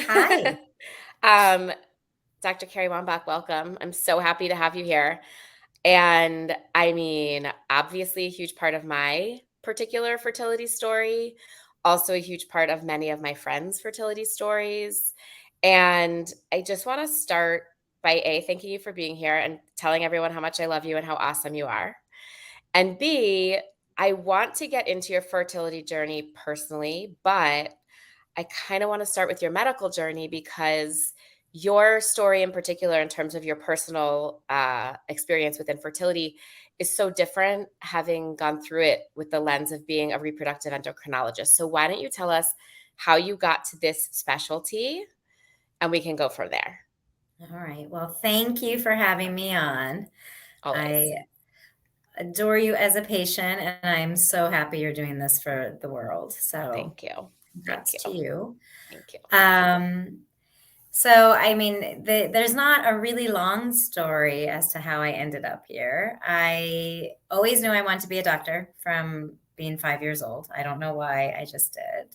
Hi. um, Dr. Carrie Wambach, welcome. I'm so happy to have you here. And I mean, obviously, a huge part of my particular fertility story, also a huge part of many of my friends' fertility stories. And I just want to start by A, thanking you for being here and telling everyone how much I love you and how awesome you are. And B, I want to get into your fertility journey personally, but I kind of want to start with your medical journey because your story, in particular, in terms of your personal experience with infertility, is so different, having gone through it with the lens of being a reproductive endocrinologist. So, why don't you tell us how you got to this specialty and we can go from there? All right. Well, thank you for having me on. I Always. adore you as a patient, and I'm so happy you're doing this for the world. So, Thank you. Thank congrats you. to you. Thank you. Um, so, I mean, there's not a really long story as to how I ended up here. I always knew I wanted to be a doctor from being 5 years old. I don't know why, I just did.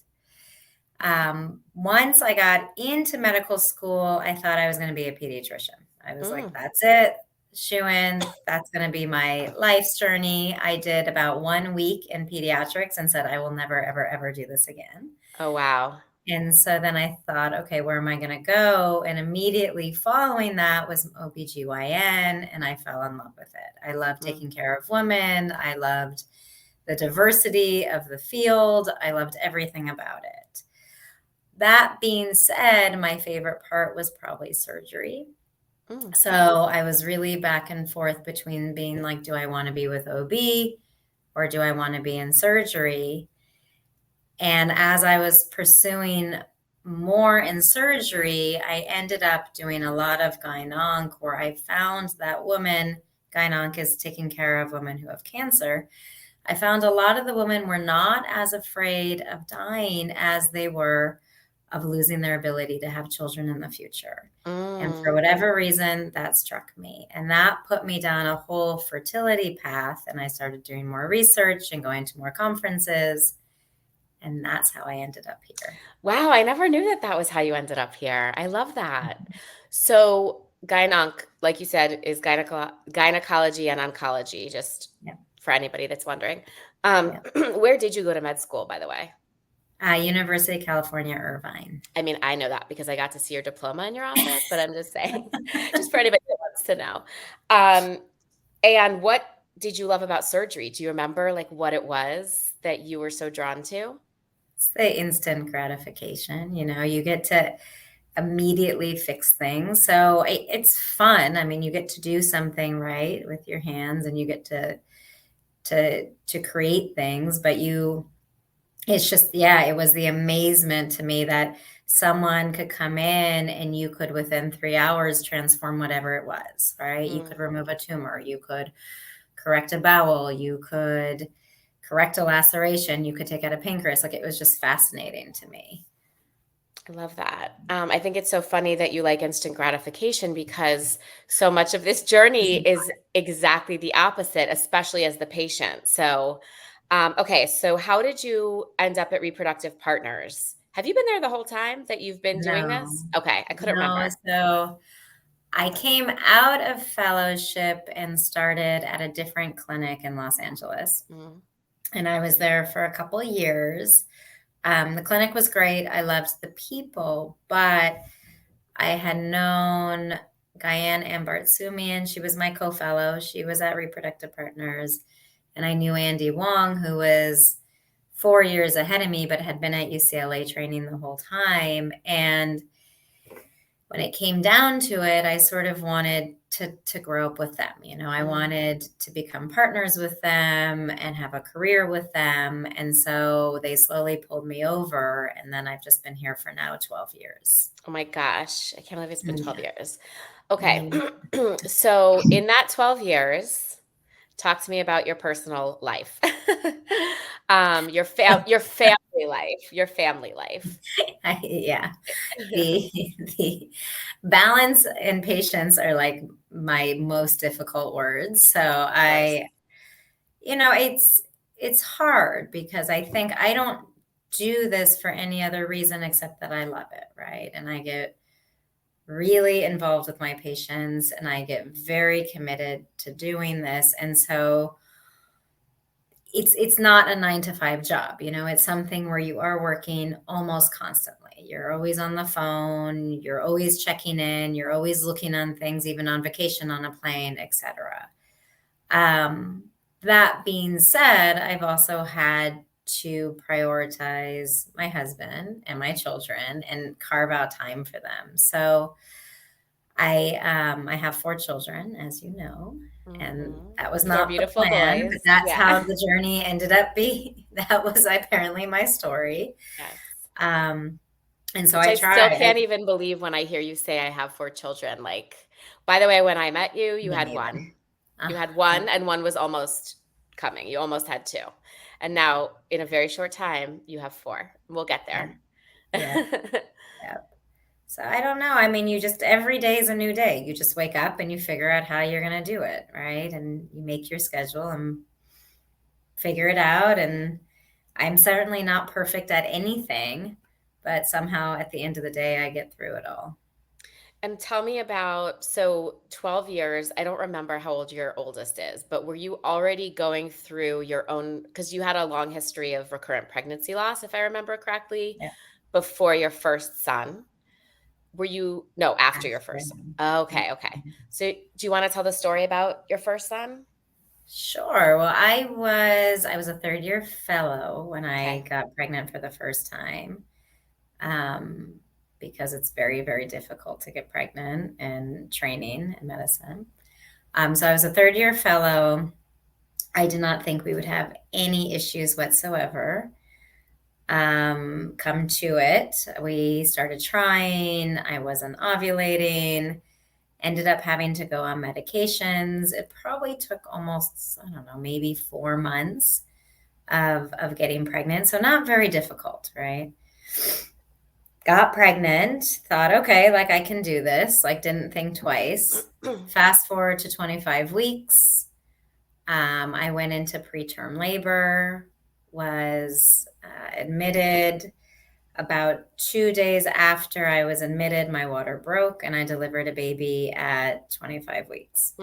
Once I got into medical school, I thought I was going to be a pediatrician. I was like, Mm. that's it, shoo in. That's going to be my life's journey. I did about 1 week in pediatrics and said, I will never, ever, ever do this again. Oh, wow. And so then I thought, okay, where am I going to go? And immediately following that was OBGYN, and I fell in love with it. I loved Mm. taking care of women. I loved the diversity of the field. I loved everything about it. That being said, my favorite part was probably surgery. Mm. So I was really back and forth between being like, do I want to be with OB or do I want to be in surgery? And as I was pursuing more in surgery, I ended up doing a lot of gyn-onc, where I found that gyn-onc is taking care of women who have cancer. I found a lot of the women were not as afraid of dying as they were of losing their ability to have children in the future. And for Mm. whatever reason, that struck me. And that put me down a whole fertility path. And I started doing more research and going to more conferences. And that's how I ended up here. Wow, I never knew that that was how you ended up here. I love that. So, gyn-onc, like you said, is gynecology and oncology, just Yeah. for anybody that's wondering. Um, Yeah. where did you go to med school, by the way? University of California, Irvine. I mean, I know that because I got to see your diploma in your office, but I'm just saying, just for anybody that wants to know. Um, and what did you love about surgery? Do you remember like what it was that you were so drawn to? It's the instant gratification. You get to immediately fix things. So it's fun. I mean, you get to do something right with your hands, and you get to create things, but it's just, yeah, it was the amazement to me that someone could come in and you could within 3 hours transform whatever it was, right? You could Mm, remove a tumor, you could correct a bowel, you could correct a laceration, you could take out a pancreas. Like, it was just fascinating to me. I love that. I think it's so funny that you like instant gratification because so much of this journey is exactly the opposite, especially as the patient. So, okay, so how did you end up at Reproductive Partners? Have you been there the whole time that you've been doing No, this? Okay, I couldn't no. remember. So I came out of fellowship and started at a different clinic in Los Angeles. Mm, And I was there for a couple of years. The clinic was great. I loved the people, but I had known Diane Ambartsumian. She was my co-fellow. She was at Reproductive Partners. And I knew Andy Wong, who was 4 years ahead of me, but had been at UCLA training the whole time. And when it came down to it, I sort of wanted to grow up with them. I mm. wanted to become partners with them and have a career with them. And so they slowly pulled me over. And then I've just been here for now 12 years. Oh my gosh, I can't believe it's been 12 Yeah. years. Okay, Yeah. so in that 12 years, talk to me about your personal life. Your family life, your family life. Yeah. The the balance and patience are like my most difficult words. So Of course. it's hard because I think I don't do this for any other reason except that I love it, right? And I get really involved with my patients and I get very committed to doing this. And so it's not a 9 to 5 job, it's something where you are working almost constantly. You're always on the phone, you're always checking in, you're always looking on things, even on vacation, on a plane, etc. That being said, I've also had to prioritize my husband and my children and carve out time for them. So I have 4 children, as you know, and that was 4 not the beautiful plan, but boys. that's Yeah. how the journey ended up being. That was apparently my story. Yes. And so Which I I still tried. can't even believe when I hear you say I have 4 children. Like, by the way, when I met you, you Me had neither. 1. You had 1 and 1 was almost coming. You almost had 2. And now in a very short time, you have 4. We'll get there. Yeah. Yeah. So I don't know. I mean, every day is a new day. You just wake up and you figure out how you're going to do it, right? And you make your schedule and figure it out. And I'm certainly not perfect at anything, but somehow at the end of the day, I get through it all. And tell me about, so 12 years, I don't remember how old your oldest is, but were you already going through your own, because you had a long history of recurrent pregnancy loss, if I remember correctly, Yeah. before your first son? No, after your After. first son. Okay. So do you want to tell the story about your first son? Sure. Well, I was a third year fellow when I Okay. got pregnant for the first time. Um, because it's very, very difficult to get pregnant and training in medicine. So I was a third year fellow. I did not think we would have any issues whatsoever. Come to it, we started trying. I wasn't ovulating, ended up having to go on medications. It probably took almost, I don't know, maybe 4 months of getting pregnant. So not very difficult, right? Got pregnant, thought, okay, like I can do this, like didn't think twice. Fast forward to 25 weeks. I went into preterm labor, was admitted. About 2 days after I was admitted, my water broke and I delivered a baby at 25 weeks.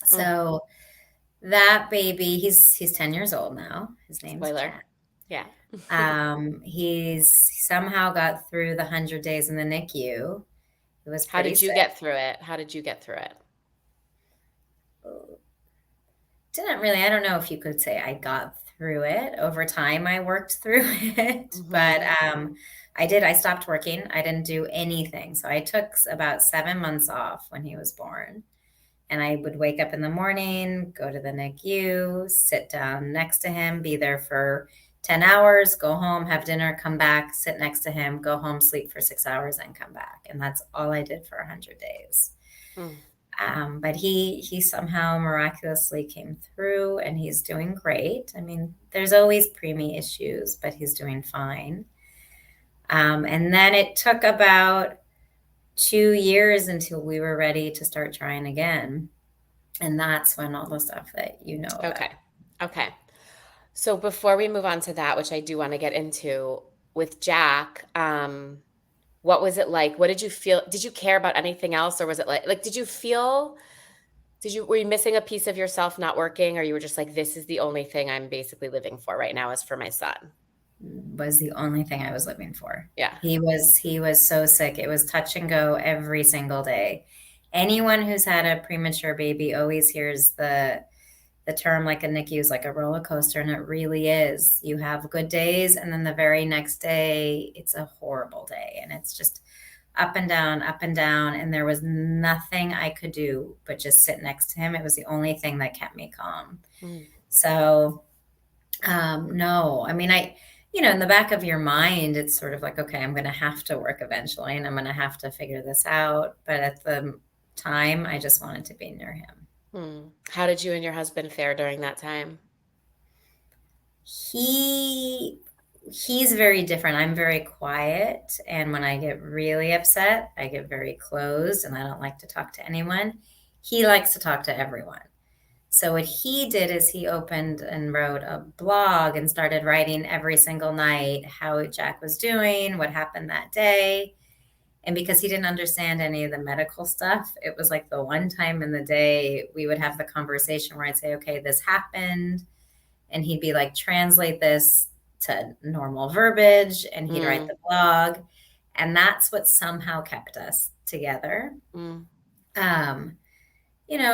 So that baby, he's 10 years old now. His name's Spoiler. Jack. Yeah. He's somehow got through the 100 days in the NICU. It was How pretty did you sick. get through it? How did you get through it? Didn't really, I don't know if you could say I got through it. Over time, I worked through it, but I stopped working. I didn't do anything. So I took about 7 months off when he was born. And I would wake up in the morning, go to the NICU, sit down next to him, be there for 10 hours, go home, have dinner, come back, sit next to him, go home, sleep for 6 hours, and come back. And that's all I did for 100 days. But he somehow miraculously came through and he's doing great. I mean, there's always preemie issues, but he's doing fine. And then it took about 2 years until we were ready to start trying again. And that's when all the stuff that you know about. Okay. So before we move on to that, which I do want to get into with Jack, what was it like? What did you feel? Did you care about anything else? Or was it like, were you missing a piece of yourself not working? Or you were just like, this is the only thing I'm basically living for right now is for my son? Was the only thing I was living for. Yeah. He was so sick. It was touch and go every single day. Anyone who's had a premature baby always hears the term like a NICU is like a roller coaster, and it really is. You have good days, and then the very next day, it's a horrible day, and it's just up and down, and there was nothing I could do but just sit next to him. It was the only thing that kept me calm. So, no, I mean, in the back of your mind, it's sort of like, okay, I'm going to have to work eventually, and I'm going to have to figure this out. But at the time, I just wanted to be near him. How did you and your husband fare during that time? He's very different. I'm very quiet. And when I get really upset, I get very closed and I don't like to talk to anyone. He likes to talk to everyone. So what he did is he opened and wrote a blog and started writing every single night how Jack was doing, what happened that day. And because he didn't understand any of the medical stuff, it was like the one time in the day we would have the conversation where I'd say, okay, this happened. And he'd be like, translate this to normal verbiage. And he'd write the blog. And that's what somehow kept us together.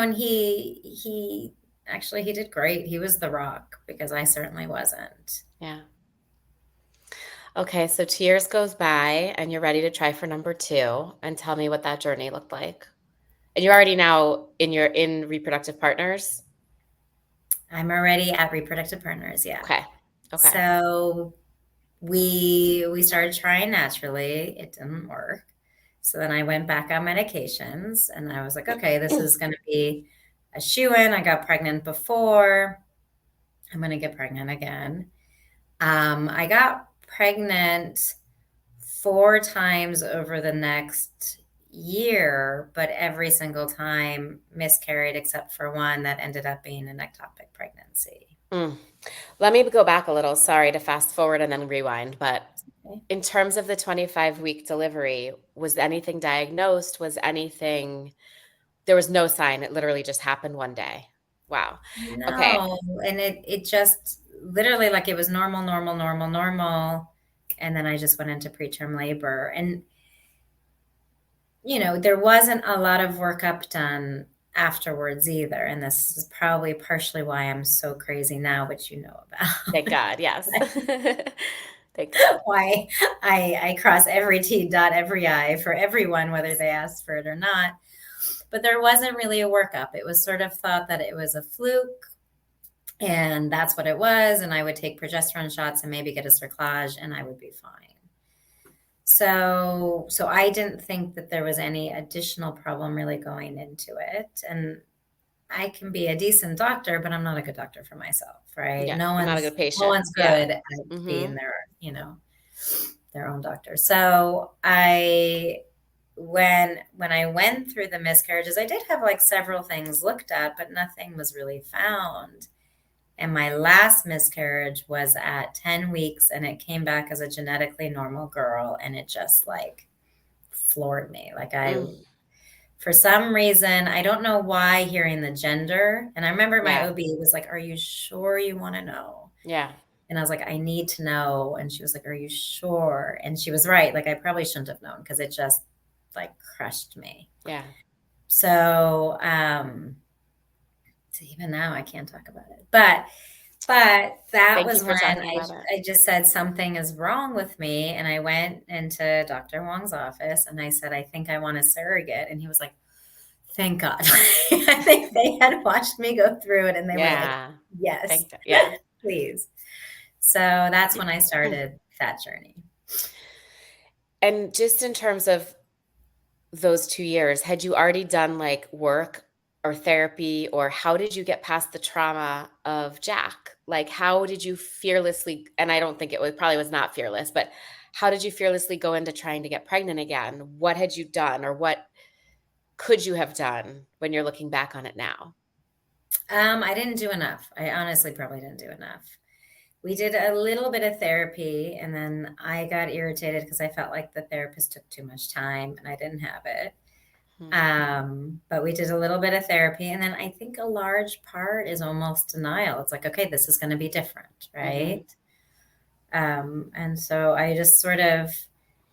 And he actually, he did great. He was the rock because I certainly wasn't. Yeah. Okay, so 2 years goes by and you're ready to try for number 2, and tell me what that journey looked like. And you're already now in Reproductive Partners? I'm already at Reproductive Partners, yeah. Okay. So we started trying naturally. It didn't work. So then I went back on medications and I was like, okay, this is going to be a shoo-in. I got pregnant before. I'm going to get pregnant again. I got pregnant 4 times over the next year, but every single time miscarried except for one that ended up being an ectopic pregnancy. Let me go back a little. Sorry to fast forward and then rewind, but in terms of the 25-week delivery, was anything diagnosed? There was no sign. It literally just happened one day. Wow. No, Okay. and it just literally like it was normal. And then I just went into preterm labor. And, there wasn't a lot of workup done afterwards either. And this is probably partially why I'm so crazy now, which you know about. Thank God. Yes. Thank God. Why I cross every T, dot every I for everyone, whether they asked for it or not. But there wasn't really a workup. It was sort of thought that it was a fluke. And that's what it was. And I would take progesterone shots and maybe get a cerclage and I would be fine. So I didn't think that there was any additional problem really going into it. And I can be a decent doctor, but I'm not a good doctor for myself, right? Yeah, No I'm not a one's good patient. No one's good at being their own doctor. So when I went through the miscarriages, I did have like several things looked at, but nothing was really found. And my last miscarriage was at 10 weeks and it came back as a genetically normal girl. And it just like floored me. Like for some reason, I don't know why, hearing the gender. And I remember my OB was like, are you sure you want to know? Yeah. And I was like, I need to know. And she was like, are you sure? And she was right. Like, I probably shouldn't have known because it just like crushed me. Yeah. So, even now I can't talk about it, but that was when I just said something is wrong with me. And I went into Dr. Wong's office and I said, I think I want a surrogate. And he was like, thank God. I think they had watched me go through it and they were like, yes, please. So that's when I started that journey. And just in terms of those 2 years, had you already done like work or therapy, or how did you get past the trauma of Jack? Like, how did you fearlessly, and I don't think probably was not fearless, but how did you fearlessly go into trying to get pregnant again? What had you done, or what could you have done when you're looking back on it now? I didn't do enough. I honestly probably didn't do enough. We did a little bit of therapy and then I got irritated because I felt like the therapist took too much time and I didn't have it. But we did a little bit of therapy. And then I think a large part is almost denial. It's like, okay, this is going to be different. Right. And so I just sort of,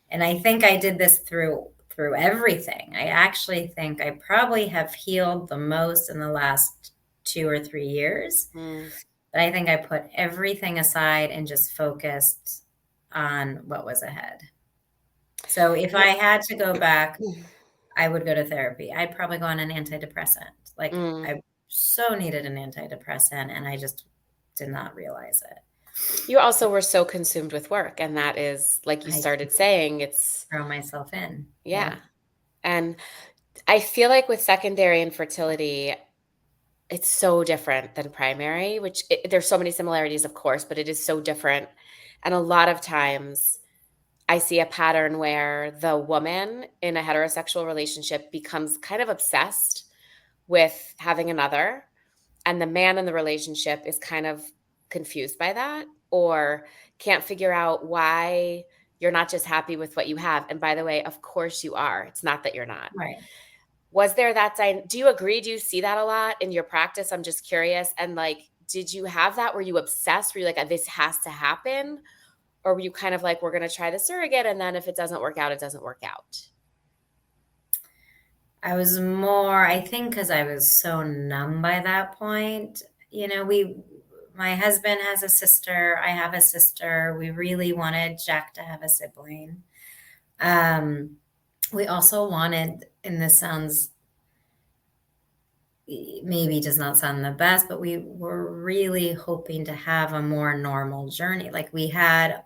and I think I did this through everything. I actually think I probably have healed the most in the last 2 or 3 years. But I think I put everything aside and just focused on what was ahead. So if I had to go back, I would go to therapy. I'd probably go on an antidepressant. Like I so needed an antidepressant and I just did not realize it. You also were so consumed with work, and that is, like you started saying, it's throw myself in. Yeah. And I feel like with secondary infertility, it's so different than primary, which there's so many similarities, of course, but it is so different. And a lot of times I see a pattern where the woman in a heterosexual relationship becomes kind of obsessed with having another. and the man in the relationship is kind of confused by that, or can't figure out why you're not just happy with what you have. And by the way, of course you are. It's not that you're not. Right. Was there that do you agree? Do you see that a lot in your practice? I'm just curious. And like, did you have that? Were you obsessed? Were you like, this has to happen? Or were you kind of like, we're going to try the surrogate, and then if it doesn't work out, it doesn't work out? I was more, I think, because I was so numb by that point. My husband has a sister. I have a sister. We really wanted Jack to have a sibling. We also wanted, and this sounds maybe does not sound the best, but we were really hoping to have a more normal journey. Like we had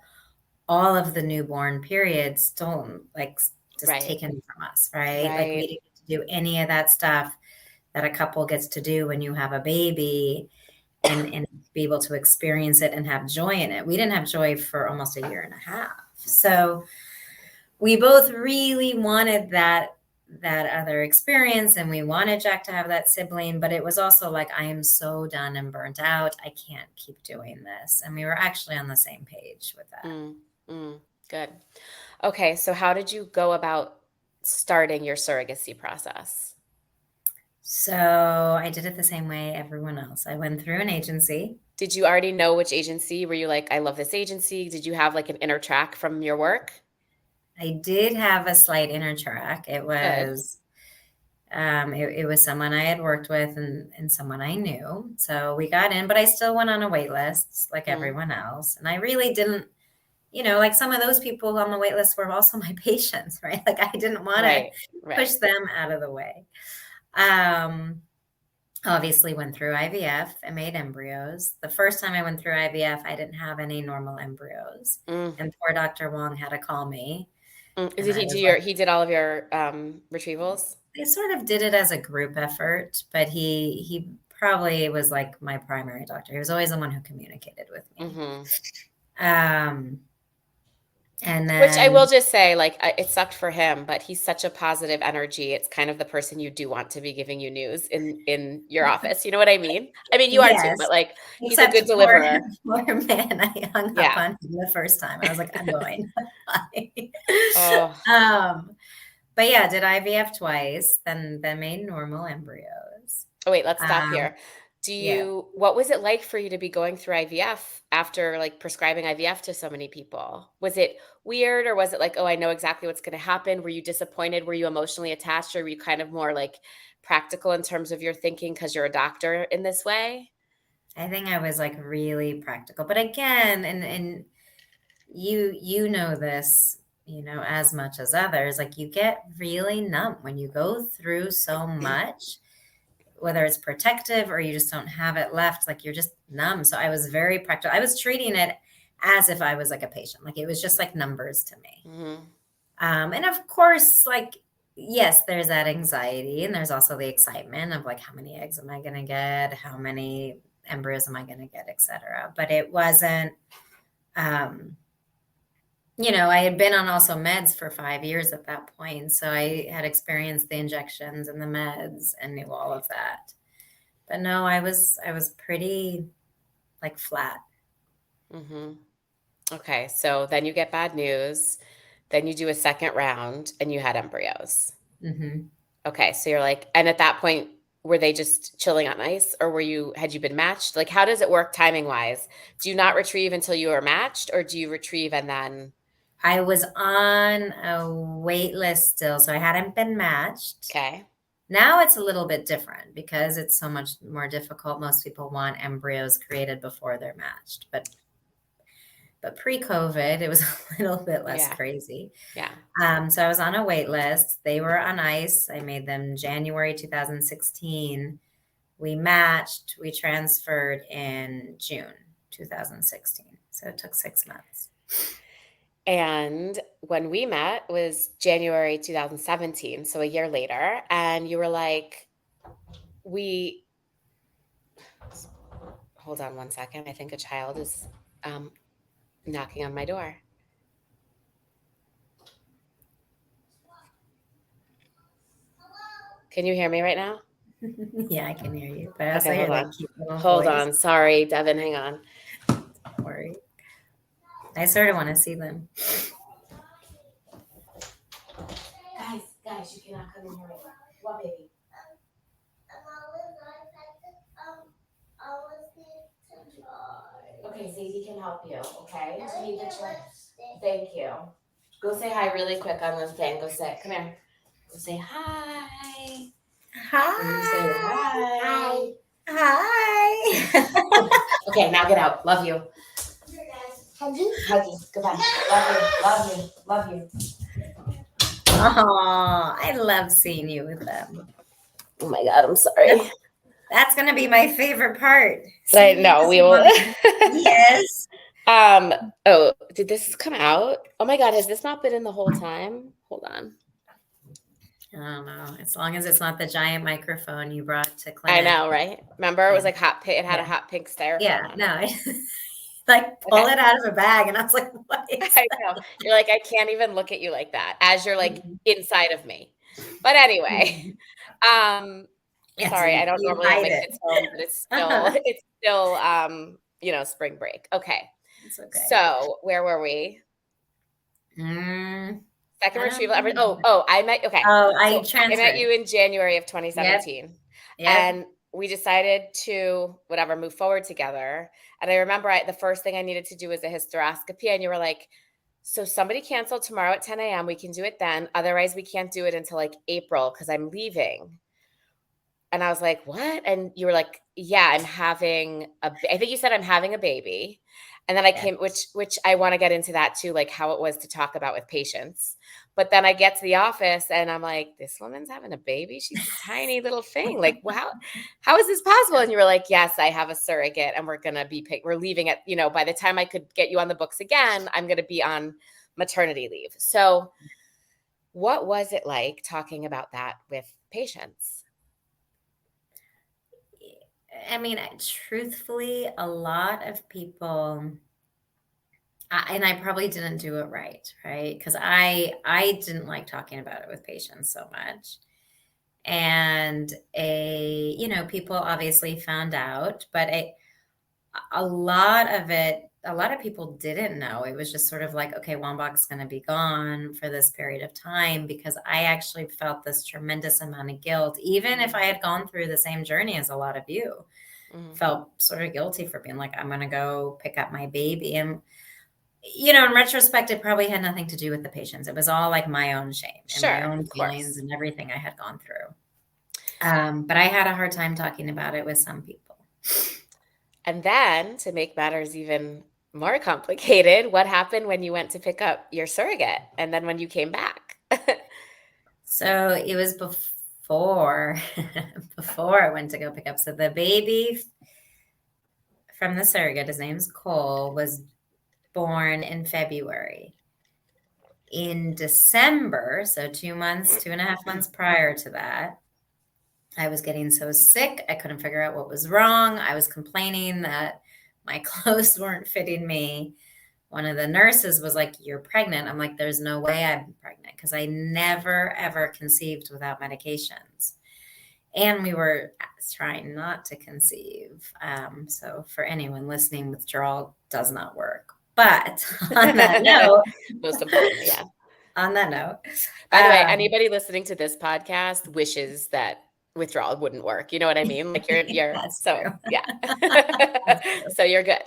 all of the newborn periods stolen, like just Right. taken from us, right? Like we Right. didn't get to do any of that stuff that a couple gets to do when you have a baby and be able to experience it and have joy in it. We didn't have joy for almost a year and a half. So we both really wanted that other experience, and we wanted Jack to have that sibling, but it was also like, I am so done and burnt out. I can't keep doing this. And we were actually on the same page with that. Good. Okay. So how did you go about starting your surrogacy process? So I did it the same way everyone else. I went through an agency. Did you already know which agency? Were you like, I love this agency? Did you have like an inner track from your work? I did have a slight inner track. It Good. was it was someone I had worked with and someone I knew. So we got in, but I still went on a wait list like Mm. everyone else. And I really didn't, like some of those people on the wait list were also my patients, right? Like I didn't want to Right. push Right. them out of the way. Um, Obviously went through IVF and made embryos. The first time I went through IVF, I didn't have any normal embryos. Mm. And poor Dr. Wong had to call me. And Did I he do was like, he did all of your retrievals? they sort of did it as a group effort, but he probably was like my primary doctor. He was always the one who communicated with me. Mm-hmm. Um, and Which I will then just say, like, it sucked for him, but he's such a positive energy. It's kind of the person you do want to be giving you news in your office. You know what I mean? I mean, you are too, yes, but like, he's a except good deliverer. poor man, I hung up Yeah. on him the first time. I was like, I'm going. Bye. Oh, um, but yeah, did IVF twice, then made normal embryos. oh, wait, let's stop Um, here. yeah. What was it like for you to be going through IVF after like prescribing IVF to so many people? Was it weird, or was it like, oh, I know exactly what's going to happen? Were you disappointed? Were you emotionally attached, or were you kind of more like practical in terms of your thinking because you're a doctor in this way? I think I was like really practical. But again, and you know this, as much as others, like you get really numb when you go through so much, whether it's protective or you just don't have it left, like you're just numb. So I was very practical. I was treating it as if I was like a patient. Like it was just like numbers to me. Hmm. And of course, like, yes, there's that anxiety, and there's also the excitement of like, how many eggs am I going to get? How many embryos am I going to get, et cetera. But it wasn't, um, I had been on also meds for 5 years at that point. So I had experienced the injections and the meds and knew all of that. But no, I was pretty like flat. Hmm. Okay, so then you get bad news. Then you do a second round and you had embryos. Hmm. Okay, so you're like, and at that point, were they just chilling on ice, or had you been matched? Like, how does it work timing wise? Do you not retrieve until you are matched, or do you retrieve and then, I was on a wait list still, so I hadn't been matched. okay, Now it's a little bit different because it's so much more difficult. Most people want embryos created before they're matched, but pre-COVID, it was a little bit less yeah, crazy. yeah. So I was on a wait list. They were on ice. I made them January 2016. We matched. We transferred in June 2016. So it took 6 months. And when we met was January 2017, so a year later, and you were like, we, hold on one second. I think a child is um, knocking on my door. Can you hear me right now? Yeah, I can hear you, but I also Okay, hear hold that on. cute little Hold voice. on. Sorry, Devin, hang on. Don't worry. I sort of want to see them. Guys, you cannot come in here right now. What, baby? Okay, Zadie can help you, okay? You need the chair. Thank you. Go say hi really quick on the thing. Go say, come here. Go say hi. Can you say Hi. hi? Hi. Okay, now get out. Love you. Huggy. Goodbye. Love you. Love you. Oh, I love seeing you with them. Oh my God, I'm sorry. That's going to be my favorite part. I Seeing you know this we will. morning. Yes. Oh, did this come out? Oh my God, has this not been in the whole time? Hold on. I don't know. As long as it's not the giant microphone you brought to I clinic. know, right? Remember, it was Yeah. like hot pink. It had a Yeah. hot pink styrofoam Yeah. on No, it. I like pull Okay. it out of a bag, and I was like, "What is I that?" know. You're like, I can't even look at you like that as you're like Mhm. inside of me. But anyway, Mhm. um, Yeah, so sorry, I don't you normally have hide my it. kids home, but it's still Uh-huh. it's still spring break. Okay. It's okay. So where were we? Mm, Second I don't retrieval. know. I met okay. Oh, I So I met transferred. you in January of Yep. 2017. Yep. And we decided to whatever move forward together. And I remember the first thing I needed to do was a hysteroscopy. And you were like, so somebody canceled tomorrow at 10 a.m. We can do it then. Otherwise, we can't do it until like April because I'm leaving. And I was like, what? And you were like, yeah, I think you said I'm having a baby. And then I Yes. came, which I want to get into that too, like how it was to talk about with patients. But then I get to the office and I'm like, this woman's having a baby. She's a tiny little thing. Like, wow, how is this possible? And you were like, yes, I have a surrogate and we're leaving it, by the time I could get you on the books again, I'm going to be on maternity leave. So what was it like talking about that with patients? I mean, truthfully, a lot of people, and I probably didn't do it right, right? Because I didn't like talking about it with patients so much. And people obviously found out, but a lot of people didn't know. It was just sort of like, okay, Wambach's going to be gone for this period of time, because I actually felt this tremendous amount of guilt, even if I had gone through the same journey as a lot of you. Felt sort of guilty for being like, I'm going to go pick up my baby. And, in retrospect, it probably had nothing to do with the patients. It was all like my own shame and my Sure, own of feelings course. and everything I had gone through. But I had a hard time talking about it with some people. And then to make matters even more complicated, what happened when you went to pick up your surrogate and then when you came back? So it was before before I went to go pick up. So the baby from the surrogate, his name's Cole, was born in February. In December, so 2.5 months prior to that, I was getting so sick. I couldn't figure out what was wrong. I was complaining that my clothes weren't fitting me. One of the nurses was like, "You're pregnant." I'm like, "There's no way I'm pregnant," because I never, ever conceived without medications. And we were trying not to conceive. So for anyone listening, withdrawal does not work. But on that note, Most importantly, yeah. on that note, By the way, anybody listening to this podcast wishes that withdrawal wouldn't work. You know what I mean? Like you're that's so true. yeah. That's true. So you're good.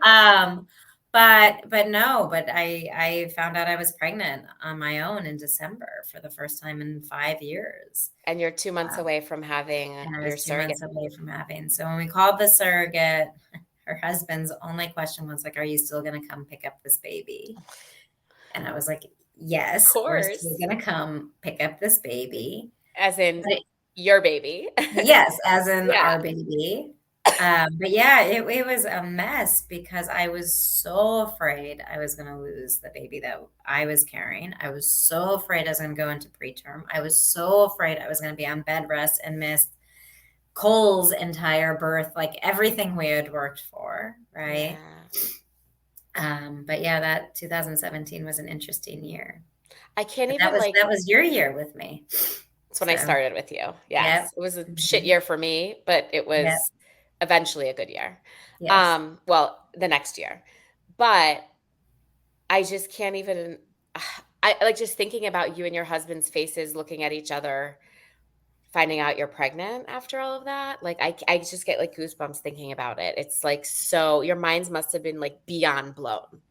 um, but I found out I was pregnant on my own in December for the first time in 5 years. And you're 2 months away from having And I your was two surrogate. months away from having. So when we called the surrogate, her husband's only question was like, "Are you still going to come pick up this baby?" And I was like, Of "Yes, we're still course. going to come pick up this baby." As in But your baby. yes, as in Yeah. our baby. But yeah, it was a mess because I was so afraid I was going to lose the baby that I was carrying. I was so afraid I was going to go into preterm. I was so afraid I was going to be on bed rest and miss Cole's entire birth, like everything we had worked for, right? But yeah, that 2017 was an interesting year. I can't But even that was your year with me. That's when I So, started with you. yep. Yes. It was a shit Mhm. year for me, but it Yep. was eventually a good year. Yes. Well, the next year. But I just can't even I like just thinking about you and your husband's faces looking at each other, finding out you're pregnant after all of that. Like I just get like goosebumps thinking about it. It's like so your minds must have been like beyond blown.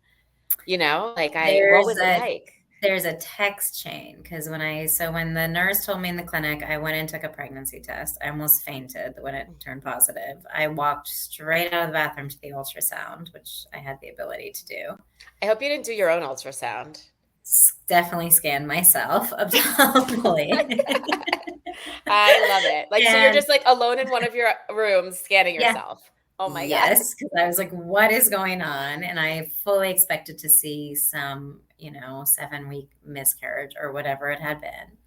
You know? Like what There's was it a like? there's a text chain because when the nurse told me in the clinic, I went and took a pregnancy test. I almost fainted when it turned positive. I walked straight out of the bathroom to the ultrasound, which I had the ability to do. I hope you didn't do your own ultrasound. Definitely scanned myself abdominally. I love it. Like, so you're And just like alone in one of your rooms scanning yeah, yourself. Oh my God. yes, because I was like, what is going on? And I fully expected to see some, 7-week miscarriage or whatever it had been.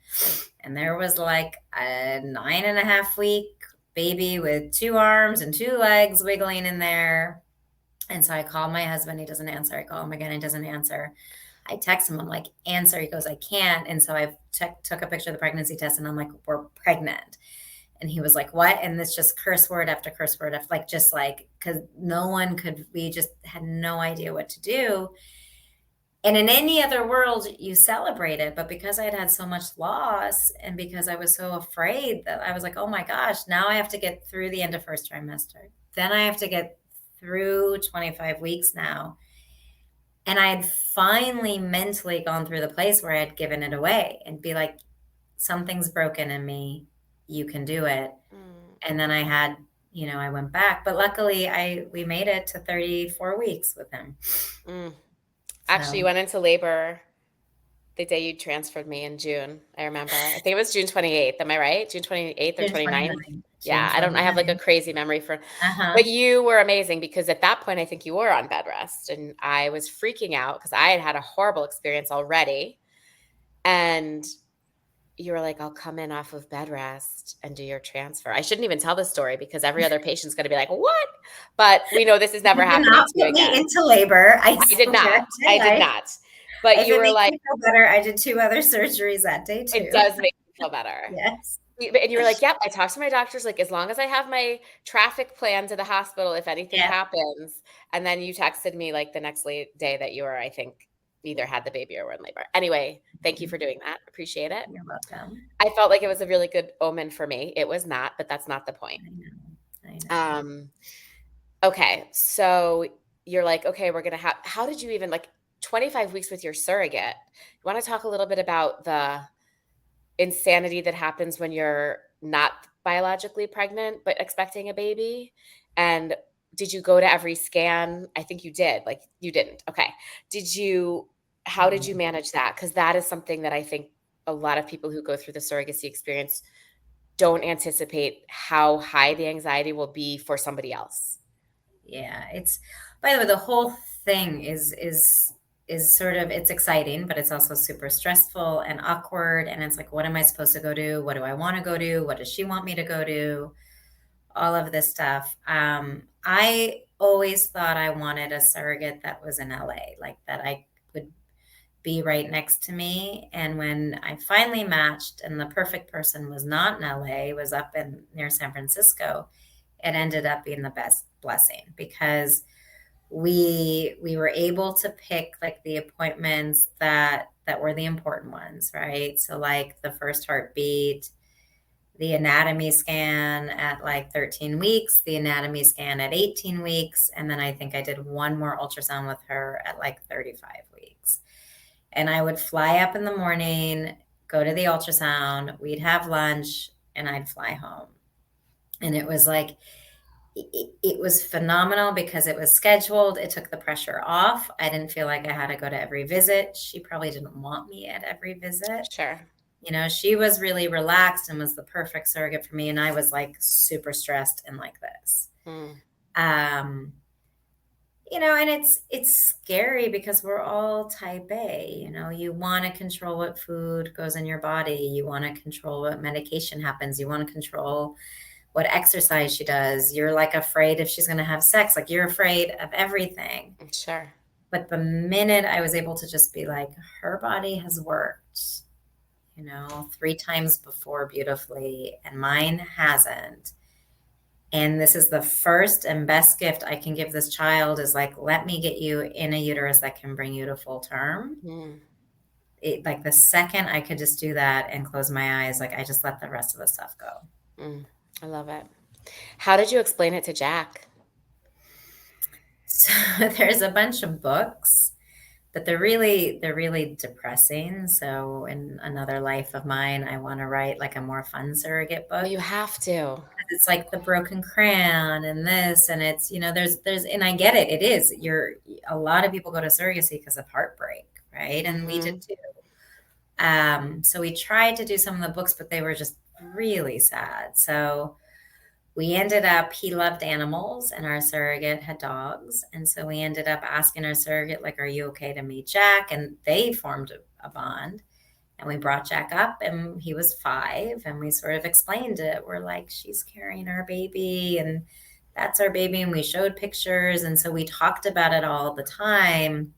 And there was like a 9.5-week baby with 2 arms and 2 legs wiggling in there. And so I called my husband. He doesn't answer. I call him again. He doesn't answer. I text him. I'm like, answer. He goes, I can't. And so I took a picture of the pregnancy test and I'm like, we're pregnant. And he was like, what? And this just curse word after curse word, after, because we just had no idea what to do. And in any other world, you celebrate it. But because I had so much loss and because I was so afraid, that I was like, oh my gosh, now I have to get through the end of first trimester. Then I have to get through 25 weeks now. And I had finally mentally gone through the place where I had given it away and be like, something's broken in me. You can do it. Mm, And then I went back, but luckily we made it to 34 weeks with him. mm. Actually, you So went into labor the day you transferred me in June. I remember. I think it was June 28th. Am I right? June 28th or June 29th? 29th, June Yeah, I have like a 29th. crazy memory for, Uh-huh. but you were amazing because at that point, I think you were on bed rest and I was freaking out because I had had a horrible experience already. And you were like, I'll come in off of bed rest and do your transfer. I shouldn't even tell this story because every other patient's going to be like, what? But we know this is never You did happening not to you put me again. into labor. I I did swear not. to I did life. not. But If you it were makes like, you feel better, I did 2 other surgeries that day it too. does make me feel better. Yes. And you were like, yep, I talked to my doctors, like, as long as I have my traffic plan to the hospital, if anything Yeah. happens. And then you texted me like the next day that you were, I think, either had the baby or were in labor. Anyway, thank you for doing that. Appreciate it. You're welcome. I felt like it was a really good omen for me. It was not, but that's not the point. I know. I know. Um, okay. So you're like, okay, we're gonna have how did you even like 25 weeks with your surrogate? You want to talk a little bit about the insanity that happens when you're not biologically pregnant but expecting a baby? And did you go to every scan? I think you did. Like you didn't. Okay. How did you Mm. manage that? Because that is something that I think a lot of people who go through the surrogacy experience don't anticipate how high the anxiety will be for somebody else. Yeah, by the way, the whole thing is sort of, it's exciting, but it's also super stressful and awkward. And it's like, what am I supposed to go do? What do I want to go do? What does she want me to go do? All of this stuff. I always thought I wanted a surrogate that was in LA, like that I would be right next to me. And when I finally matched and the perfect person was not in LA, was up in near San Francisco, it ended up being the best blessing because we were able to pick like the appointments that were the important ones, right? So like the first heartbeat, the anatomy scan at like 13 weeks, the anatomy scan at 18 weeks, and then I think I did one more ultrasound with her at like 35 weeks. And I would fly up in the morning, go to the ultrasound, we'd have lunch, and I'd fly home. And it was like, it was phenomenal because it was scheduled. It took the pressure off. I didn't feel like I had to go to every visit. She probably didn't want me at every visit. Sure. She was really relaxed and was the perfect surrogate for me. And I was like super stressed and like this. Mm, Um, and it's scary because we're all type A. You want to control what food goes in your body. You want to control what medication happens. You want to control what exercise she does. You're like afraid if she's going to have sex, like you're afraid of everything. sure. But the minute I was able to just be like, her body has worked, 3 times before beautifully, and mine hasn't. And this is the first and best gift I can give this child is like, let me get you in a uterus that can bring you to full term. Like the second I could just do that and close my eyes, like I just let the rest of the stuff go. I love it. How did you explain it to Jack? So there's a bunch of books, but they're really depressing. So in another life of mine, I want to write like a more fun surrogate book. Well, you have to. It's like the broken crayon and this, and it's, there's, and I get it. It is, a lot of people go to surrogacy because of heartbreak, right? And we did too. So we tried to do some of the books, but they were just really sad. So we ended up, he loved animals and our surrogate had dogs. And so we ended up asking our surrogate, like, are you okay to meet Jack? And they formed a bond. And we brought Jack up and he was 5 and we sort of explained it. We're like, she's carrying our baby and that's our baby. And we showed pictures. And so we talked about it all the time.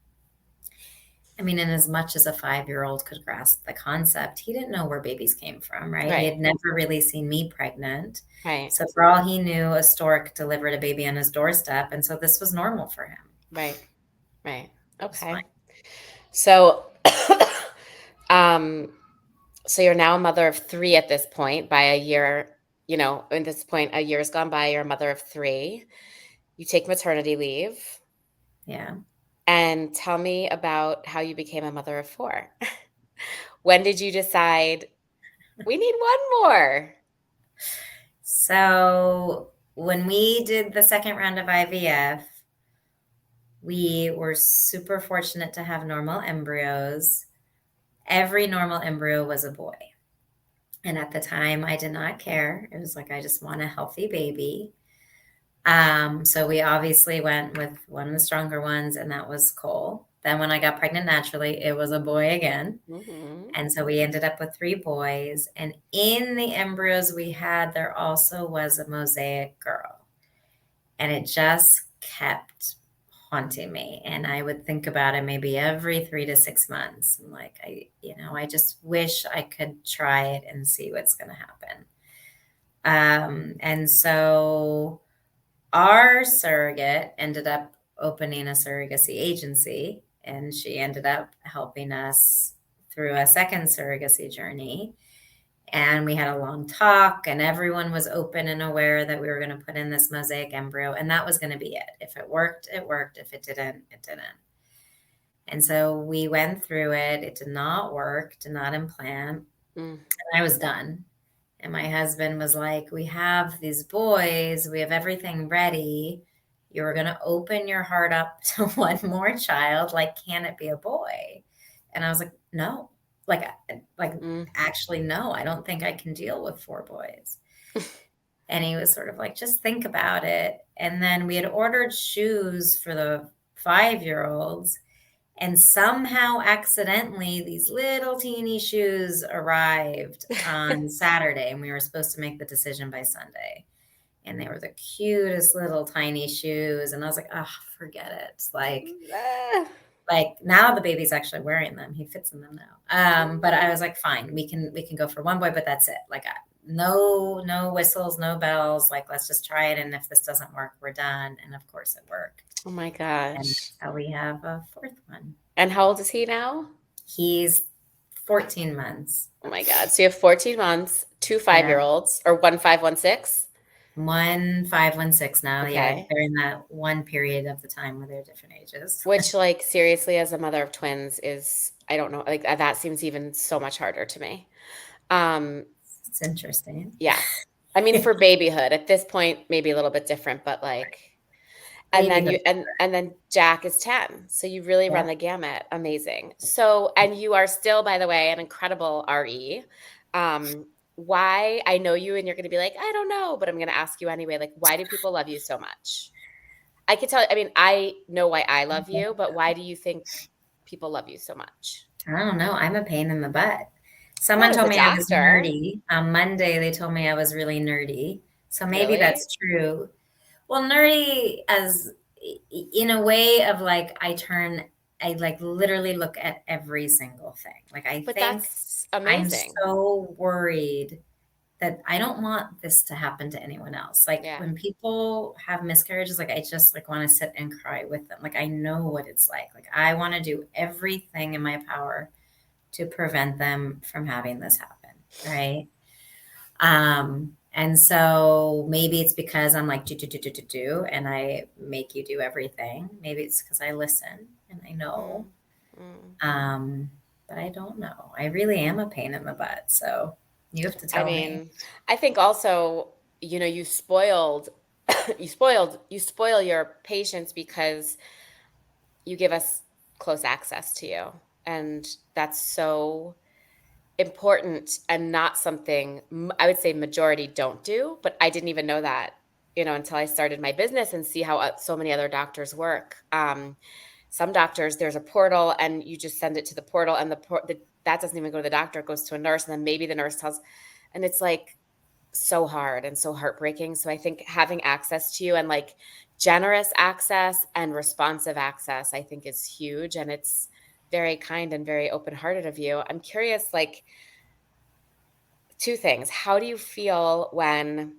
I mean, in as much as a 5-year-old could grasp the concept, he didn't know where babies came from, right? He had never really seen me pregnant. Right. So for all he knew, a stork delivered a baby on his doorstep. And so this was normal for him. Right. Okay. So, so you're now a mother of 3 at this point by a year, at this point, a year's gone by, you're a mother of 3. You take maternity leave. Yeah. And tell me about how you became a mother of 4. When did you decide we need one more? So when we did the second round of IVF, we were super fortunate to have normal embryos. Every normal embryo was a boy. And at the time, I did not care. It was like, I just want a healthy baby. So we obviously went with one of the stronger ones, and that was Cole. Then when I got pregnant naturally, it was a boy again. And so we ended up with 3 boys. And in the embryos we had, there also was a mosaic girl. And it just kept haunting me. And I would think about it maybe every 3 to 6 months. And like, I just wish I could try it and see what's going to happen. And so our surrogate ended up opening a surrogacy agency, and she ended up helping us through a second surrogacy journey. And we had a long talk, and everyone was open and aware that we were going to put in this mosaic embryo, and that was going to be it. If it worked, it worked. If it didn't, it didn't. And so we went through it. It did not work, did not implant. And I was done. And my husband was like, we have these boys, we have everything ready. You're going to open your heart up to one more child. Like, can it be a boy? And I was like, no, actually, no, I don't think I can deal with 4 boys. And he was sort of like, just think about it. And then we had ordered shoes for the 5-year-olds. And somehow accidentally, these little teeny shoes arrived on Saturday, and we were supposed to make the decision by Sunday. And they were the cutest little tiny shoes. And I was like, oh, forget it. Like now the baby's actually wearing them. He fits in them now. But I was like, fine, we can go for one boy, but that's it. Like, no whistles, no bells. Like, let's just try it. And if this doesn't work, we're done. And of course it worked. Oh my gosh. And so we have a 4th one. And how old is he now? He's 14 months. Oh my God. So you have 14 months, 2 5-year-olds, or 1 5, 1 6? 1 5, 1 6 now. Okay. Yeah. They're in that one period of the time where they're different ages. Which, like, seriously, as a mother of twins is, I don't know, like that seems even so much harder to me. It's interesting. Yeah. I mean, for babyhood at this point, maybe a little bit different, but like, and then Jack is 10. So you really run the gamut. Amazing. So, and you are still, by the way, an incredible RE. Why? I know you, and you're going to be like, I don't know, but I'm going to ask you anyway. Like, why do people love you so much? I could tell, I mean, I know why I love you, but why do you think people love you so much? I don't know. I'm a pain in the butt. Someone told me I was nerdy. On Monday, they told me I was really nerdy. So maybe that's true. Well, nerdy as in a way of like, I like literally look at every single thing. Like, I think I'm amazing. so worried that I don't want this to happen to anyone else. Like Yeah. when people have miscarriages, like I just like want to sit and cry with them. Like I know what it's like. Like I want to do everything in my power to prevent them from having this happen. Right. And so maybe it's because I'm like, do, and I make you do everything. Maybe it's because I listen and I know. Mm, mm. But I don't know. I really am a pain in the butt. So you have to I tell me. mean, I think also, you spoiled, you spoil your patients because you give us close access to you. And that's so important and not something I would say majority don't do, but I didn't even know that, until I started my business and see how so many other doctors work. Some doctors, there's a portal and you just send it to the portal and that doesn't even go to the doctor. It goes to a nurse and then maybe the nurse tells, and it's like so hard and so heartbreaking. So I think having access to you and like generous access and responsive access, I think is huge. And it's very kind and very open-hearted of you. I'm curious, like, two things. How do you feel when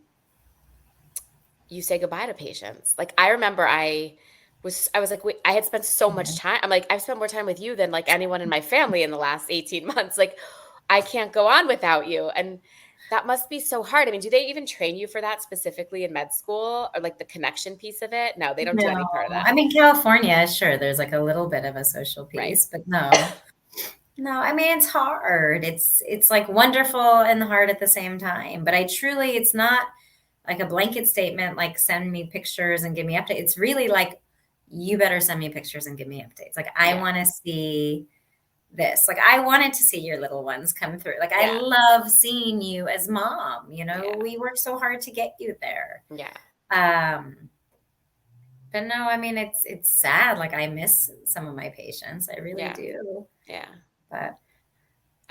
you say goodbye to patients? Like, I remember I was like, wait, I had spent so much time. I'm like, I've spent more time with you than like anyone in my family in the last 18 months. Like, I can't go on without you. And that must be so hard. I mean, do they even train you for that specifically in med school, or like the connection piece of it? No, they don't do No, any part of that. I mean, California, sure, there's like a little bit of a social Right. piece, but no. No, I mean, it's hard. It's like wonderful and hard at the same time. But I truly, it's not like a blanket statement, like send me pictures and give me updates. It's really like, you better send me pictures and give me updates. Like I Yeah. want to see this. Like I wanted to see your little ones come through. Like I Yeah. love seeing you as mom. Yeah. We worked so hard to get you there. Yeah. But no, I mean it's sad. Like I miss some of my patients. I really Yeah. do. Yeah. But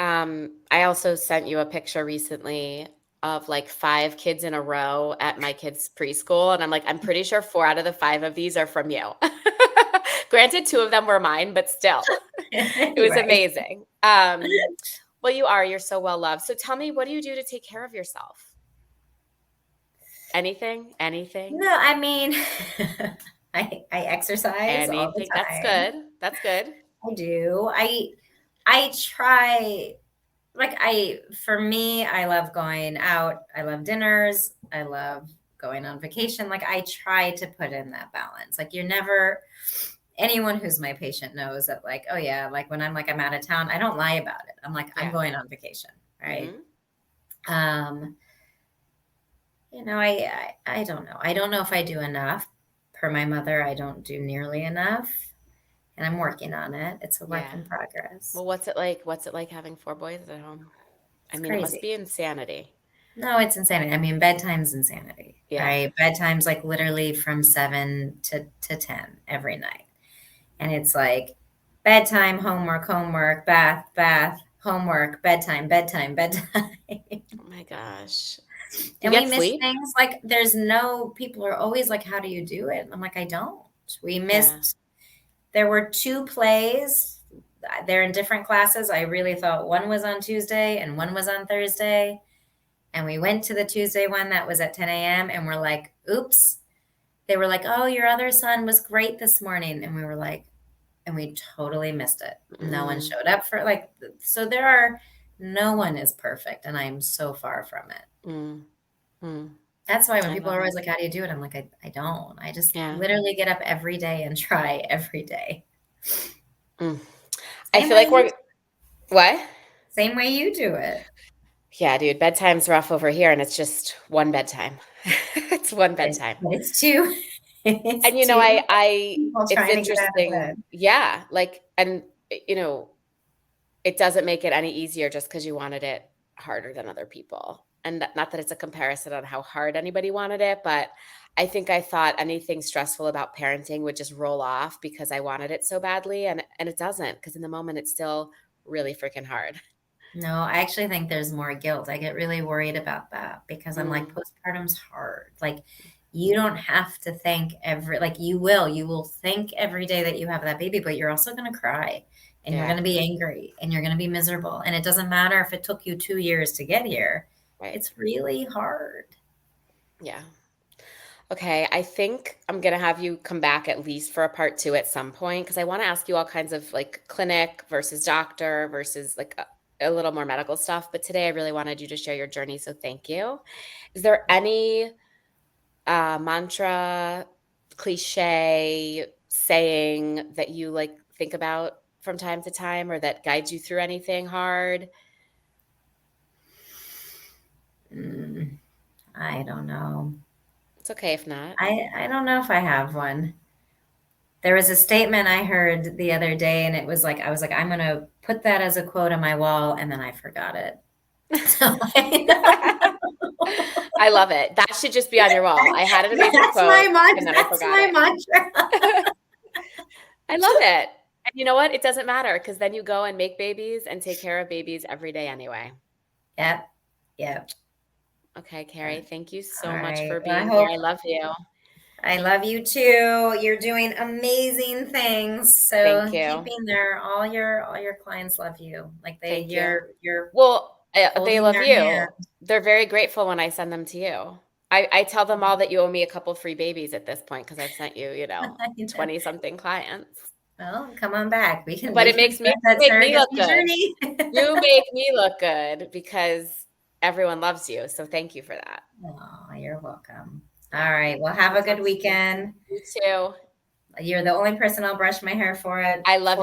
I also sent you a picture recently of like 5 kids in a row at my kids' preschool. And I'm like, I'm pretty sure 4 out of the 5 of these are from you. Granted, 2 of them were mine, but still, it was right. amazing. Well, you're so well loved. So tell me, what do you do to take care of yourself? Anything? Anything? No, I mean I exercise all the Anything? That's time. good. That's good. I do. I try like for me, I love going out. I love dinners. I love going on vacation. Like I try to put in that balance. Like you're never anyone who's my patient knows that like, oh yeah, like when I'm like I'm out of town, I don't lie about it. I'm like, I'm Yeah. going on vacation. Right. Hmm. Um, I don't know. I don't know if I do enough. Per my mother, I don't do nearly enough. And I'm working on it. It's a work Yeah. in progress. Well, what's it like? What's it like having 4 boys at home? I It's mean, it must crazy. be insanity. No, it's insanity. I mean, bedtime's insanity, Yeah. right? Bedtime's like literally from 7 to 10 every night. And it's like bedtime, homework, homework, bath, homework, bedtime, bedtime. Oh my gosh. Do you And we get miss sleep? things like there's no people are always like, how do you do it? And I'm like, I don't. We Yeah. missed, there were 2 plays. They're in different classes. I really thought one was on Tuesday and one was on Thursday. And we went to the Tuesday one that was at 10 a.m. and we're like, oops. They were like, oh, your other son was great this morning. And we were like, and we totally missed it. No one Mm, showed up for like, so no one is perfect. And I'm so far from it. mm, mm. That's why when I people are love it. always like, how do you do it? I'm like, I don't. I just Yeah. literally get up every day and try every day. Mm. I Same feel way like you, what? same way you do it. Yeah, dude, bedtime's rough over here and it's just one bedtime. It's one bedtime. But it's two. It's And two I people it's trying to get out of interesting. bed. Yeah, like, and you know, it doesn't make it any easier just because you wanted it harder than other people. And not that it's a comparison on how hard anybody wanted it, but I think I thought anything stressful about parenting would just roll off because I wanted it so badly, and it doesn't, because in the moment it's still really freaking hard. No, I actually think there's more guilt. I get really worried about that because I'm like, Mm, postpartum's hard. Like, you don't have to think like you will think every day that you have that baby, but you're also going to cry and you're going to be angry and you're going to be miserable. And it doesn't matter if it took you 2 years to get here. Right. It's really hard. Yeah. Okay, I think I'm going to have you come back at least for a part 2 at some point, because I want to ask you all kinds of like clinic versus doctor versus like a little more medical stuff. But today I really wanted you to share your journey. So thank you. Is there any mantra, cliche, saying that you like think about from time to time, or that guides you through anything hard? I don't know. It's okay if not. I don't know if I have one. There was a statement I heard the other day, and it was like, I was like, I'm going to put that as a quote on my wall, and then I forgot it. So I love it. That should just be on your wall. I had an amazing that's quote, my mantra. and then I That's forgot my it. mantra. I love it. And you know what? It doesn't matter, because then you go and make babies and take care of babies every day anyway. Yep. Yep. Okay, Carrie, thank you so All much right. for Well, being here. I love you. I love you too. You're doing amazing things. So Thank keep you. being there. All your clients love you. Like Thank you. you're Well, they holding love their you. hand. They're very grateful when I send them to you. I tell them all that you owe me a couple free babies at this point, because I've sent you, You know. 20 something clients. Well, come on back. But it makes me make me look good. journey. You make me look good, because everyone loves you. So thank you for that. Oh, you're welcome. All right. Well, have a good weekend. You too. You're the only person I'll brush my hair for. I love you.